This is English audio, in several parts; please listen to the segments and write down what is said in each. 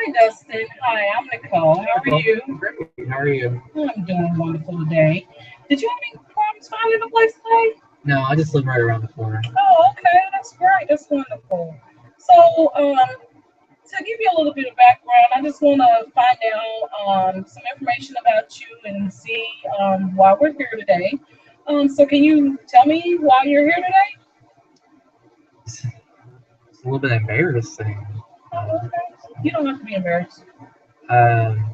Hi, Dustin. Hi, I'm Nicole. How are Well, you? great. How are you? I'm doing wonderful today. Did you have any problems finding a place today? No, I just live right around the corner. Oh, okay. That's great. That's wonderful. So, to give you a little bit of background, I just want to find out some information about you and see why we're here today. So, can you tell me why you're here today? It's a little bit embarrassing. Oh, Um, okay. You don't have to be embarrassed. um,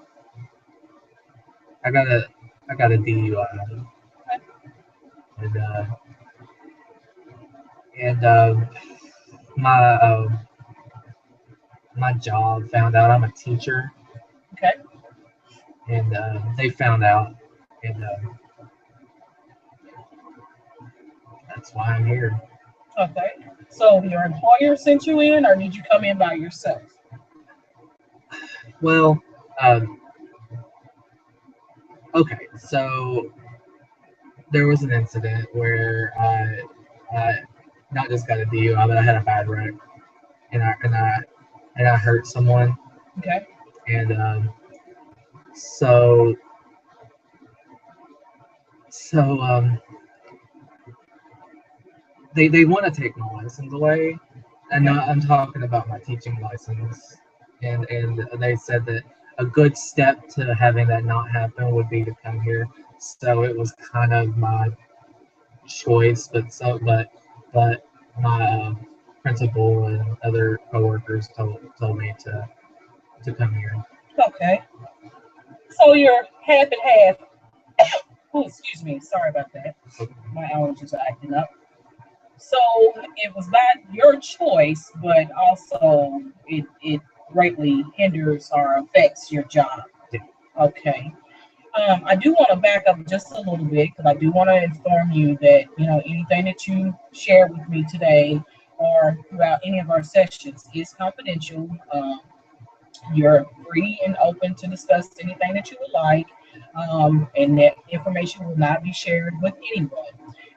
I got a I got a DUI, and my my job found out I'm a teacher, Okay. and they found out, and that's why I'm here. Okay. So, your employer sent you in, or did you come in by yourself? Well, um, okay, so there was an incident where I not just got a DUI, but I had a bad wreck, and I hurt someone, Okay. and so so they want to take my license away, and Okay. not, I'm talking about my teaching license, and they said that a good step to having that not happen would be to come here. So it was kind of my choice, but my principal and other coworkers told me to come here. Okay. So you're half and half. Oh, excuse me. Sorry about that. So, My allergies are acting up. So it was not your choice, but also it greatly hinders or affects your job. yeah, Okay. I do want to back up just a little bit because I do want to inform you that anything that you share with me today or throughout any of our sessions is confidential. You're free and open to discuss anything that you would like, and that information will not be shared with anyone.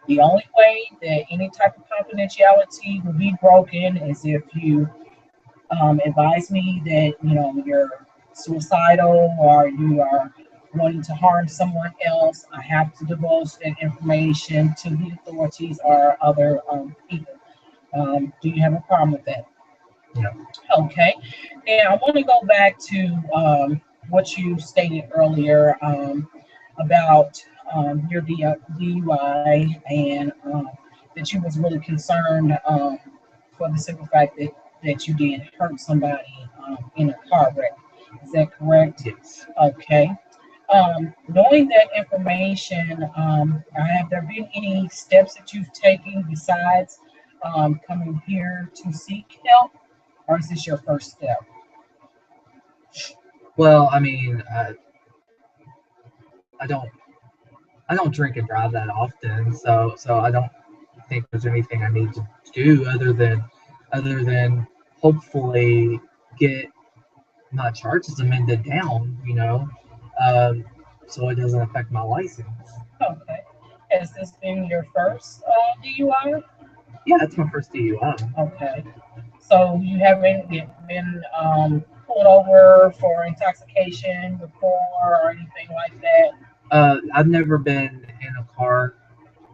The only way that any type of confidentiality will be broken is if you advise me that you're suicidal or you are wanting to harm someone else. I have to divulge that information to the authorities or other people. Do you have a problem with that? yeah. Okay. And I want to go back to what you stated earlier about your DUI and that you was really concerned for the simple fact that you did hurt somebody in a car wreck. Is that correct? Yes. Okay. Knowing that information, have there been any steps that you've taken besides coming here to seek help, or is this your first step? Well, I mean, I don't I don't drink and drive that often, so I don't think there's anything I need to do other than hopefully get my charges amended down, um, so it doesn't affect my license. Okay. Has this been your first DUI? Yeah, that's my first DUI. Okay. So you haven't been pulled over for intoxication before or anything like that? I've never been in a car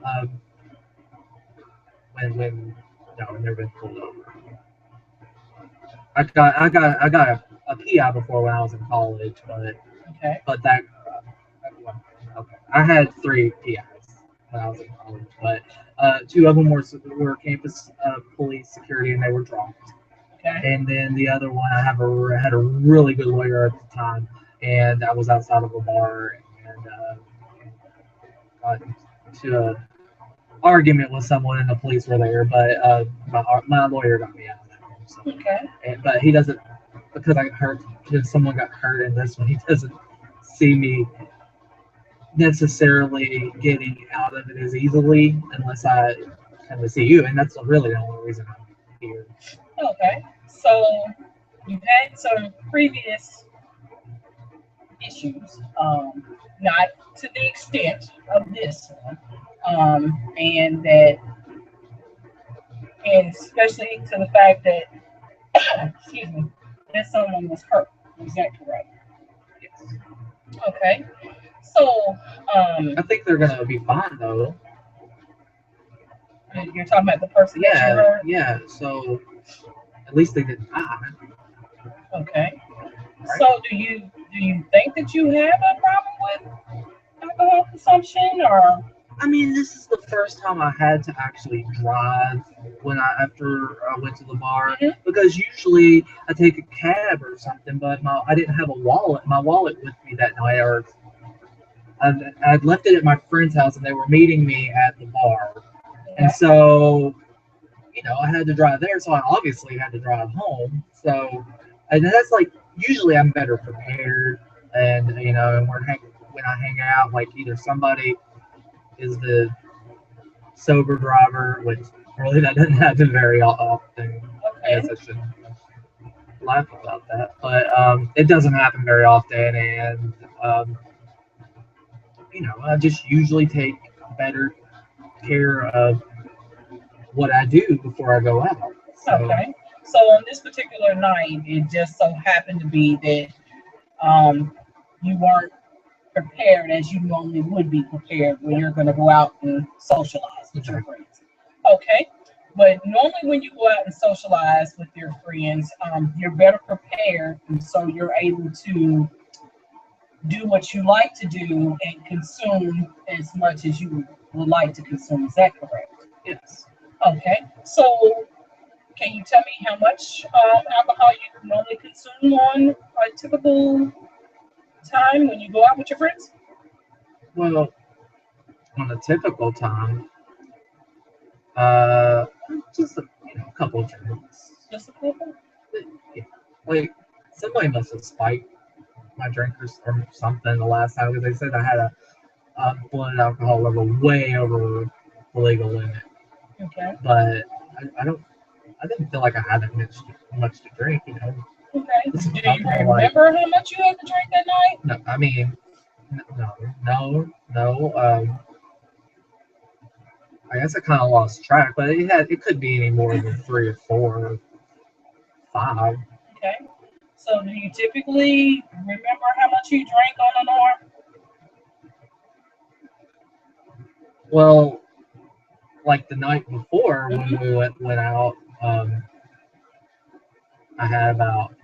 uh, when no, I've never been pulled over. I got a PI before when I was in college, Okay. but that well, okay. I had three PIs when I was in college, but two of them were campus police security, and they were dropped. Okay. And then the other one, had a really good lawyer at the time, and I was outside of a bar and got into a argument with someone, and the police were there, but my lawyer got me out of that one. So, Okay. but he doesn't, because I got hurt, because someone got hurt in this one. He doesn't see me necessarily getting out of it as easily unless I come to see you, and that's really the only reason I'm here. Okay. So you've had some previous issues, not to the extent of this one, and that, and especially to the fact that, excuse me, that someone was hurt. Is that correct? Yes. Okay. So, I think they're gonna be fine though. you're talking about the person that you Yeah, hurt? yeah. So at least they didn't die, Okay. right? So, do you think that you have a problem with alcohol consumption, or? I mean, this is the first time I had to actually drive when after I went to the bar Mhm. because usually I take a cab or something, but I didn't have a wallet with me that night, or I'd left it at my friend's house and they were meeting me at the bar, and Okay. so I had to drive there, so I obviously had to drive home. So, and that's like usually I'm better prepared, and and when I hang out, like either somebody is the sober driver, which really that doesn't happen very often. I guess Okay. I shouldn't laugh about that, but it doesn't happen very often, and um, I just usually take better care of what I do before I go out. So, Okay. So on this particular night, it just so happened to be that you weren't prepared as you normally would be prepared when you're going to go out and socialize with your okay. friends. Okay. But normally, when you go out and socialize with your friends, you're better prepared, and so you're able to do what you like to do and consume as much as you would like to consume. Is that correct? Yes. Okay. So, can you tell me how much alcohol you normally consume on a typical time when you go out with your friends? Well, on a typical time, uh, just a couple of drinks. Just a couple? Yeah. Like somebody must have spiked my drink or something the last time because they said I had a blood alcohol level way over the legal limit. Okay. But I don't. I didn't feel like I had much to drink. Okay. This is Do you nothing like. remember how much you had to drink that night? No, I mean, no, no, no. I guess I kind of lost track, but it could be any more than 3 or 4 or 5. Okay. So, do you typically remember how much you drank on an arm? Well, like the night before when Mm-hmm. we went out, I had about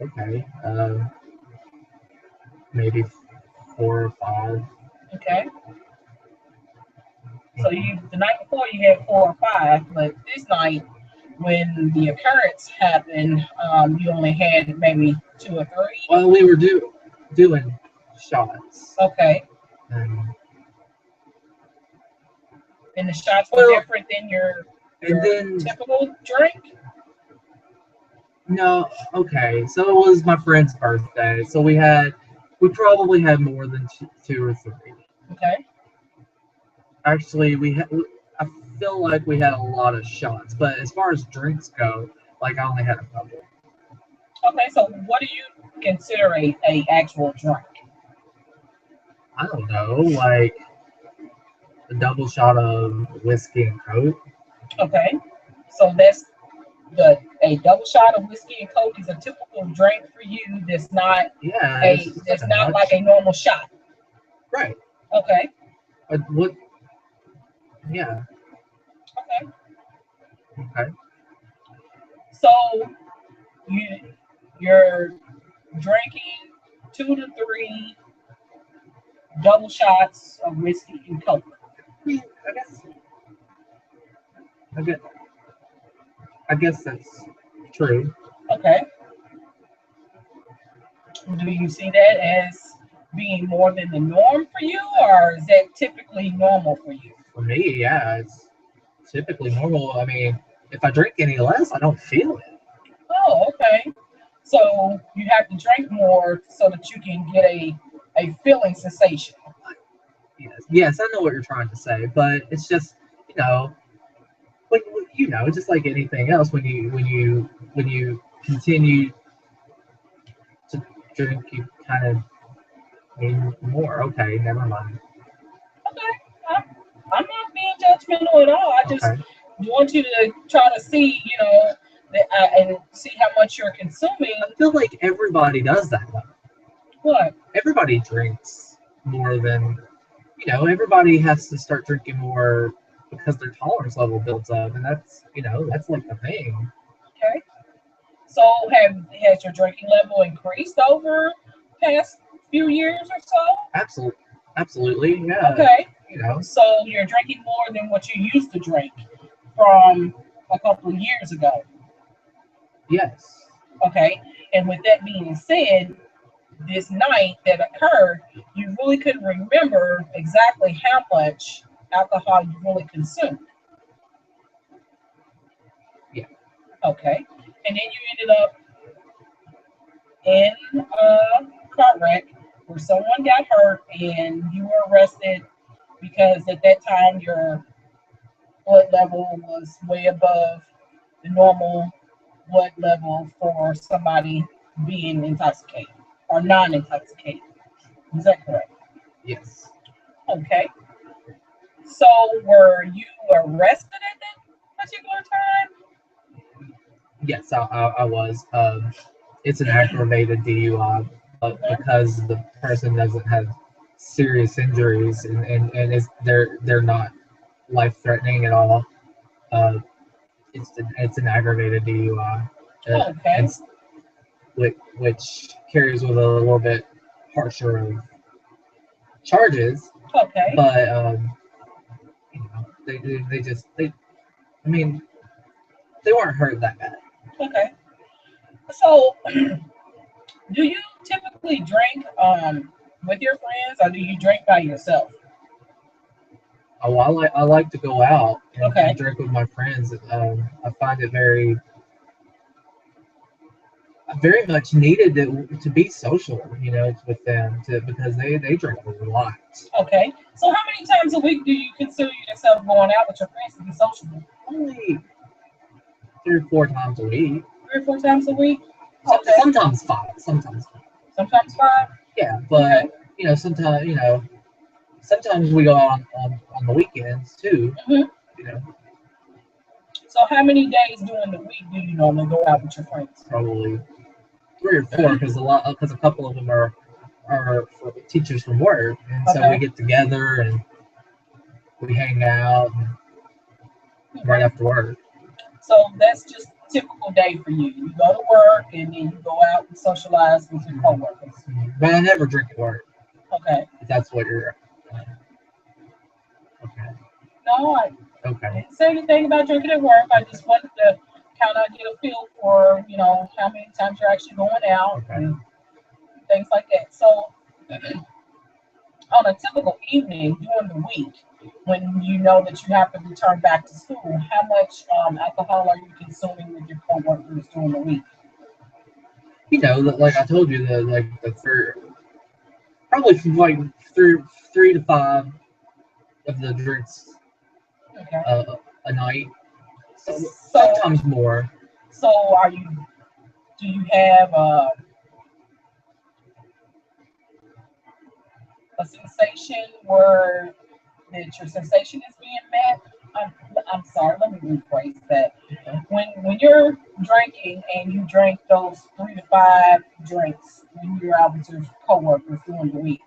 okay, maybe 4 or 5. Okay. So the night before you had 4 or 5, but this night when the occurrence happened, you only had maybe 2 or 3. Well, we were doing shots, Okay. and And the shots were well, different than your and your then typical drink. no, okay. So it was my friend's birthday, so we probably had more than 2 or 3. Okay. Actually, I feel like we had a lot of shots, but as far as drinks go, like I only had a couple. Okay. So what do you consider a actual drink? I don't know, like a double shot of whiskey and coke. Okay. So that's the a double shot of whiskey and coke is a typical drink for you. Yeah, it's just That's nothing not much. like a normal shot. Right. Okay. What? Yeah. Okay. Okay. So you you're drinking 2 to 3 double shots of whiskey and coke. I mean, I guess, I guess that's true. Okay. Do you see that as being more than the norm for you, or is that typically normal for you? For me, yeah, it's typically normal. I mean, if I drink any less, I don't feel it. Oh, okay. So you have to drink more so that you can get a feeling sensation. Yes, yes, I know what you're trying to say, but it's just, you know, like just like anything else, when you continue to drink, you kind of need more. Okay, never mind. Okay. I'm, I'm not being judgmental at all. I just Okay, want you to try to see, And see how much you're consuming. I feel like everybody does that though. What? Everybody drinks more than, everybody has to start drinking more because their tolerance level builds up, and that's like the thing. Okay. So has your drinking level increased over past few years or so? Absolutely, yeah. Okay. You know, So you're drinking more than what you used to drink from a couple of years ago. yes. Okay. And with that being said, this night that occurred, you really couldn't remember exactly how much alcohol you really consumed. Yeah. Okay. And then you ended up in a car wreck where someone got hurt and you were arrested because at that time your blood level was way above the normal blood level for somebody being intoxicated or non-intoxicated. Is that correct? Yes. Okay. So were you arrested at that particular Yes, I was. It's an aggravated DUI, but time? because the person doesn't have serious injuries and they're not life threatening at all, uh, it's an aggravated DUI, Okay. and which carries with a little bit harsher of charges, Okay. but they I mean they weren't hurt that bad. Okay. So do you typically drink with your friends or do you drink by yourself? Oh, I like to go out and Okay. drink with my friends. I find it very much needed to be social, with them because they drink a lot. Okay. So how many times a week do you consider yourself going out with your friends to be sociable? Only 3 or 4 times a week. 3 or 4 times a week? Okay. Sometimes five. Sometimes five. Sometimes five? Yeah, Okay. but sometimes we go out on the weekends too. hmm You know, So how many days during the week do you normally go out with your friends? probably 3 or 4 because a couple of them are for teachers from work, and so we Okay. get together and we hang out right Okay. after work. So that's just a typical day for you. You go to work and then you go out and socialize with your coworkers. But I never drink at work. Okay. If that's what you're. Okay. No, I Okay. didn't say anything about drinking at work. I just wanted to kind of get a feel for, how many times you're actually going out Okay. and things like that. So on a typical evening during the week, when you know that you have to return back to school, how much alcohol are you consuming with your coworkers during the week? Like I told you, the third, probably from like three to five of the drinks Okay. a night. So, Sometimes more. so do you have a sensation where that your sensation is being met? I'm sorry, let me rephrase that. When you're drinking and you drink those 3 to 5 drinks when you're out with your coworkers during the week,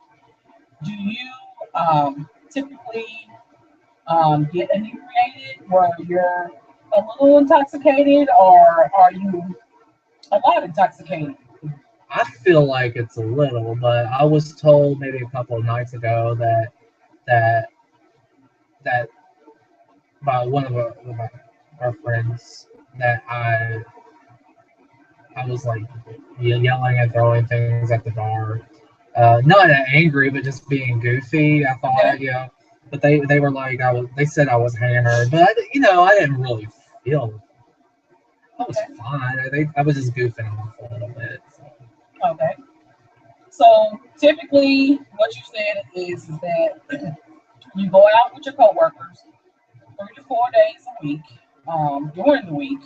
do you typically get inebriated where you're a little intoxicated or are you a lot intoxicated? I feel like it's a little, but I was told maybe a couple of nights ago that that by one of our friends that I was like yelling and throwing things at the bar. Not angry, but just being goofy. I Okay. thought, but they were like they said I was hammered, but I didn't really feel. I was Okay. fine. I was just goofing off a little bit. So. Okay. So typically, what you said is that you go out with your coworkers 3 to 4 days a week during the week,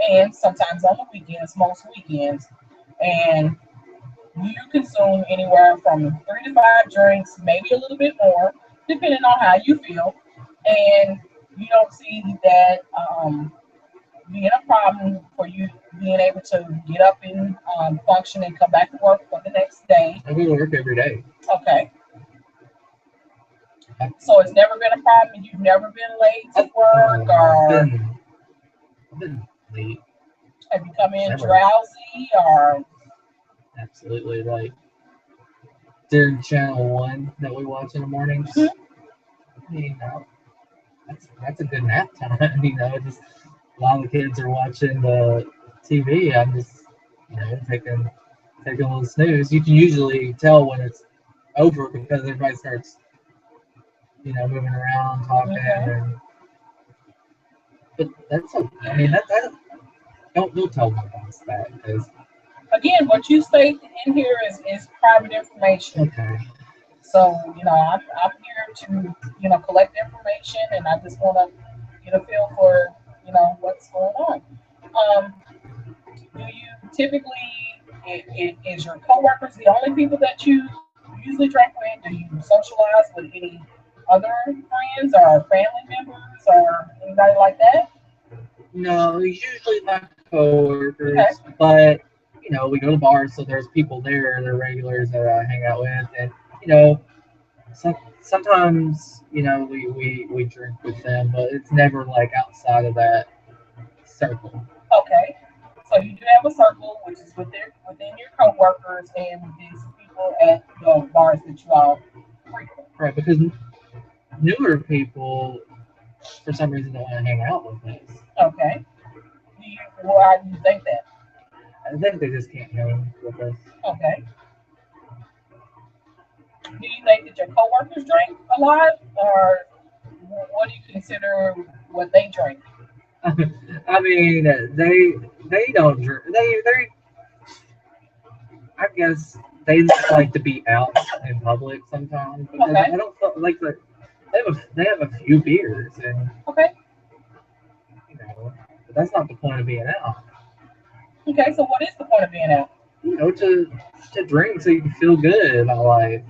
and sometimes on the weekends, most weekends, and you consume anywhere from 3 to 5 drinks, maybe a little bit more, depending on how you feel, and you don't see that being a problem for you being able to get up and function and come back to work for the next day? I go to work every day. Okay. So it's never been a problem. You've never been late to work, or I've been late. have you come in drowsy, or Absolutely, like during Channel 1 that we watch in the mornings. You know, that's a good nap time. You know, just while the kids are watching the TV, I'm just taking a little snooze. You can usually tell when it's over because everybody starts moving around, talking, and but that's okay. I mean that don't tell my boss that, because again, what you say in here is private information. okay. So, I'm here to, collect information, and I just want to get a feel for, what's going on. Do you typically, is your coworkers the only people that you usually drink with? Do you socialize with any other friends or family members or anybody like that? No, usually my coworkers, Okay. but we go to bars, so there's people there, they're regulars that I hang out with, and sometimes we drink with them, but it's never like outside of that circle. Okay. So you do have a circle, which is within your coworkers and with these people at the bars that you all frequent. Right, because newer people for some reason don't want to hang out with us. Okay. Why do you think that? I think they just can't hang with us. Okay. Do you think that your coworkers drink a lot, or what do you consider what they drink? I mean, they don't drink. They I guess they just like to be out in public sometimes. Because Okay. I don't feel like they have a few beers, and Okay. but that's not the point of being out. Okay. So what is the point of being out? To drink so you can feel good about life.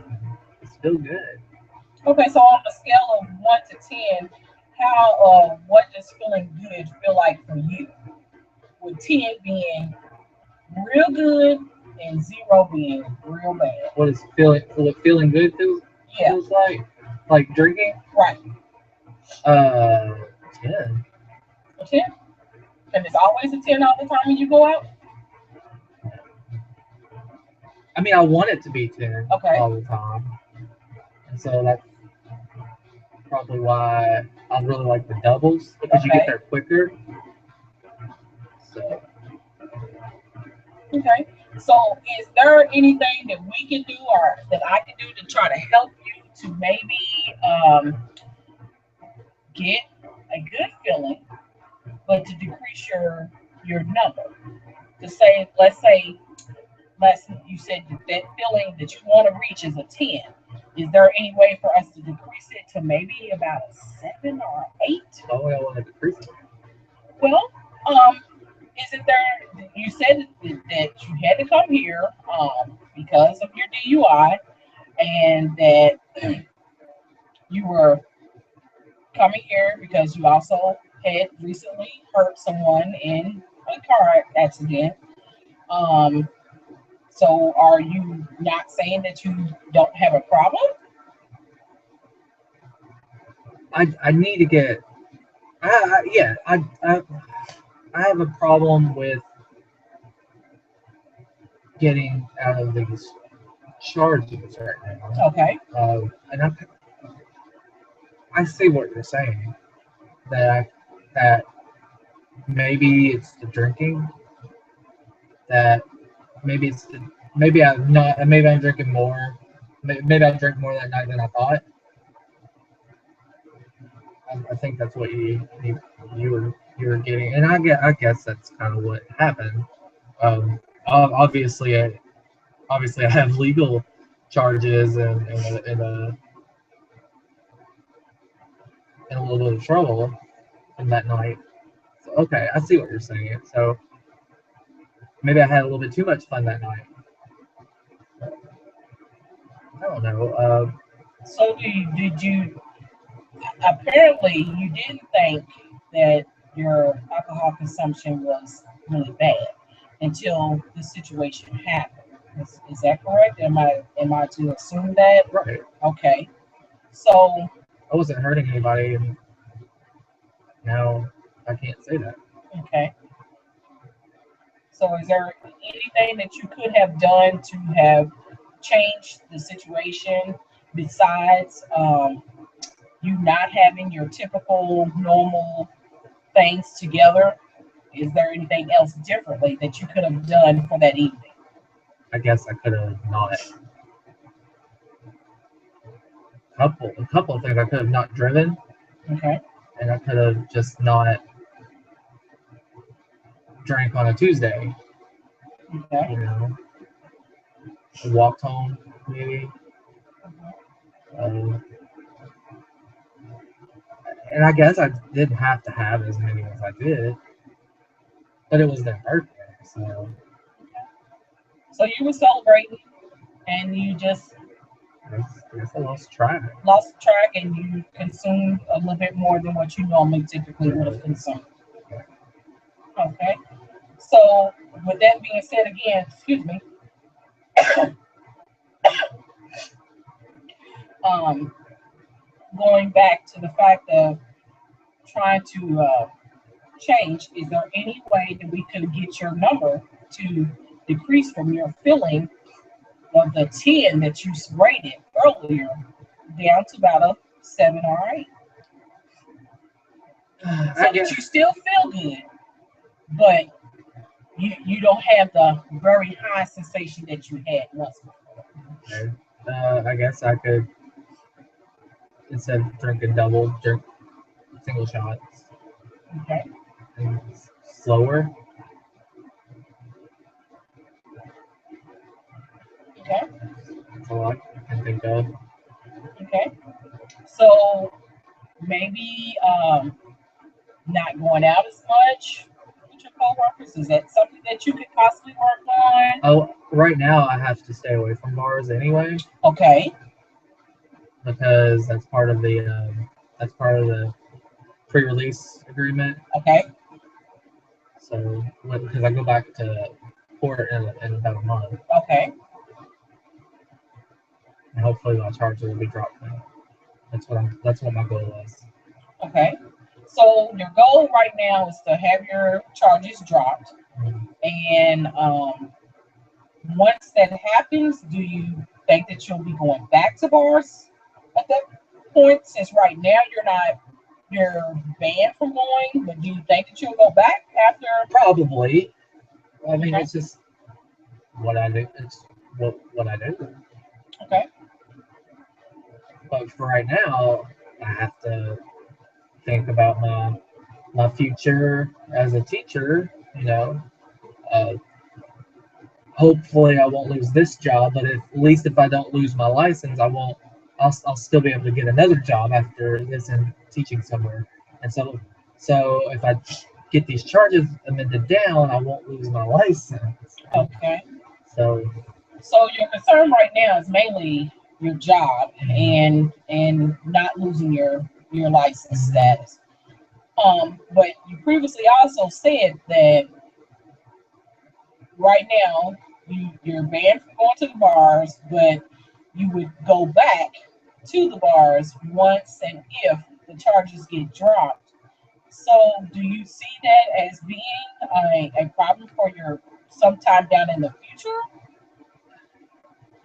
Just feel good. Okay. So on a scale of 1 to 10, how what does feeling good feel like for you? With 10 being real good and 0 being real bad. What feeling good Yeah. feels like drinking. Right. Uh, yeah. A 10? And it's always a 10 all the time when you go out? I mean, I want it to be 10 Okay. all the time, and so that's probably why I really like the doubles, because you get there quicker. So Okay. So is there anything that we can do or that I can do to try to help you to maybe get a good feeling, but to decrease your number? To say, you said that feeling that you want to reach is a 10. Is there any way for us to decrease it to maybe about a 7 or 8? oh, I want to decrease it. Well, isn't there? You said that you had to come here because of your DUI, and that you were coming here because you also had recently hurt someone in a car accident. Um, so are you not saying that you don't have a problem? I need to get. Yeah, I have a problem with getting out of these charges right now. Okay. And I see what you're saying. That maybe it's the drinking. That maybe I'm drinking more. Maybe I drank more that night than I thought. I think that's what you were getting, and I guess that's kind of what happened. Obviously, I have legal charges and a little bit of trouble from that night. So, okay, I see what you're saying. So maybe I had a little bit too much fun that night. I don't know. So did you? Apparently, you didn't think that your alcohol consumption was really bad until the situation happened. Is that correct? Am I to assume that? Right. Okay. So I wasn't hurting anybody, and now I can't say that. okay. So is there anything that you could have done to have changed the situation besides you not having your typical normal things together? Is there anything else differently that you could have done for that evening? I guess I could have not a couple of things. I could have not driven, Okay. and I could have just not drank on a Tuesday. Okay. You know, walked home maybe. Um, and I guess I didn't have to have as many as I did, but it was their birthday, so So you were celebrating and you just I guess I lost track. lost track and you consumed a little bit more than what you normally typically would have consumed. Okay. So with that being said again, excuse me, um, going back to the fact of trying to change, is there any way that we could get your number to decrease from your feeling of the 10 that you rated earlier down to about a 7 or 8? So I that guess you still feel good, but you don't have the very high sensation that you had once before. okay. I guess I could instead of drinking double, drink single shots Okay. and slower. Okay. That's all I can think of. Okay. So maybe not going out as much with your coworkers. Is that something that you could possibly work on? Oh, right now I have to stay away from bars anyway Okay. because that's part of the pre-release agreement. Okay. So because I go back to court in about a month, Okay. and hopefully my charges will be dropped now. That's what my goal is. Okay. So your goal right now is to have your charges dropped, Mhm. and once that happens, do you think that you'll be going back to bars at that point? Since right now you're banned from going, but do you think that you'll go back after? Probably. I mean, Okay. it's just what I do. It's what I do. Okay. But for right now, I have to think about my future as a teacher. Uh, hopefully I won't lose this job, but at least if I don't lose my license, I won't. I'll still be able to get another job after this and teaching somewhere. And so if I get these charges amended down, I won't lose my license. Okay. So So your concern right now is mainly your job and not losing your license status. But you previously also said that right now you're banned from going to the bars, but you would go back to the bars once and if the charges get dropped. So do you see that as being a problem for your sometime down in the future?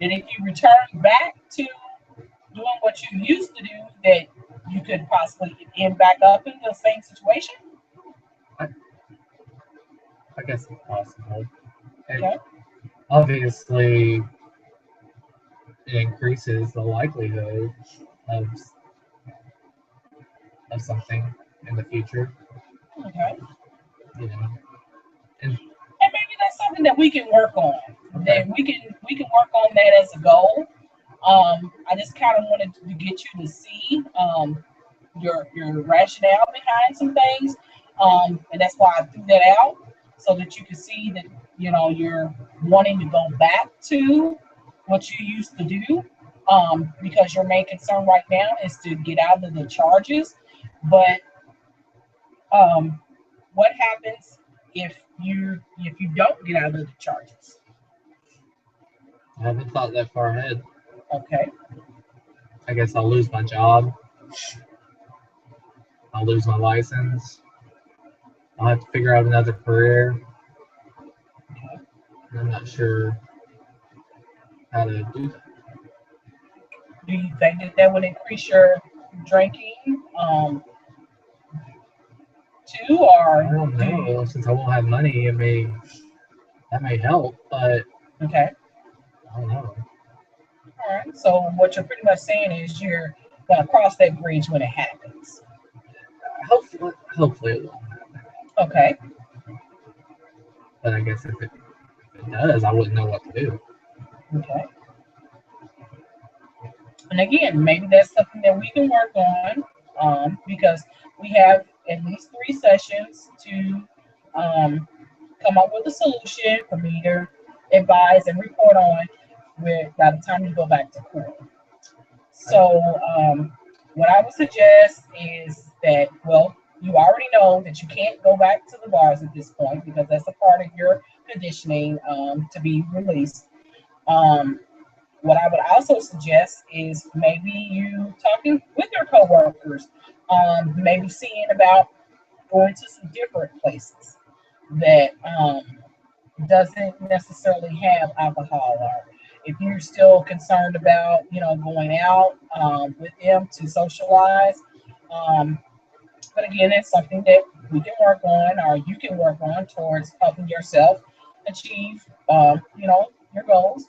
That if you return back to doing what you used to do, that you could possibly end back up in the same situation? I, I guess it's possible. And Okay. obviously, it increases the likelihood of something in the future. Okay. You know, and And maybe that's something that we can work on. okay, That we can work on that as a goal. I just kind of wanted to get you to see your rationale behind some things, and that's why I threw that out so that you can see that you're wanting to go back to what you used to do, because your main concern right now is to get out of the charges, but what happens if you don't get out of the charges? I haven't thought that far ahead. Okay. I guess I'll lose my job. I'll lose my license. I'll have to figure out another career. Okay. I'm not sure how to do that. Do you think that that would increase your drinking too, or I don't do you? know. Since I won't have money, that may help, but Okay. I don't know. All right. So what you're pretty much saying is you're gonna cross that bridge when it happens. Hopefully it won't happen. Okay. But I guess if it does, I wouldn't know what to do. Okay. And again, maybe that's something that we can work on because we have at least 3 sessions to come up with a solution for me to advise and report on by the time you go back to court. So, what I would suggest is that, well, you already know that you can't go back to the bars at this point because that's a part of your conditioning to be released. Um, what I would also suggest is maybe you talking with your coworkers, maybe seeing about going to some different places that doesn't necessarily have alcohol, or if you're still concerned about going out with them to socialize. um, but again, it's something that we can work on, or you can work on towards helping yourself achieve your goals,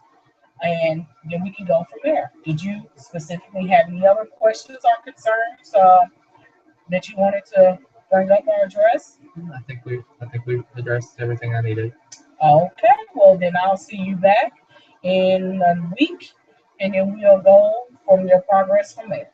and then we can go from there. Did you specifically have any other questions or concerns that you wanted to bring up or address? I think we've addressed everything I needed. Okay, well then I'll see you back in a week, and then we'll go from your progress from there.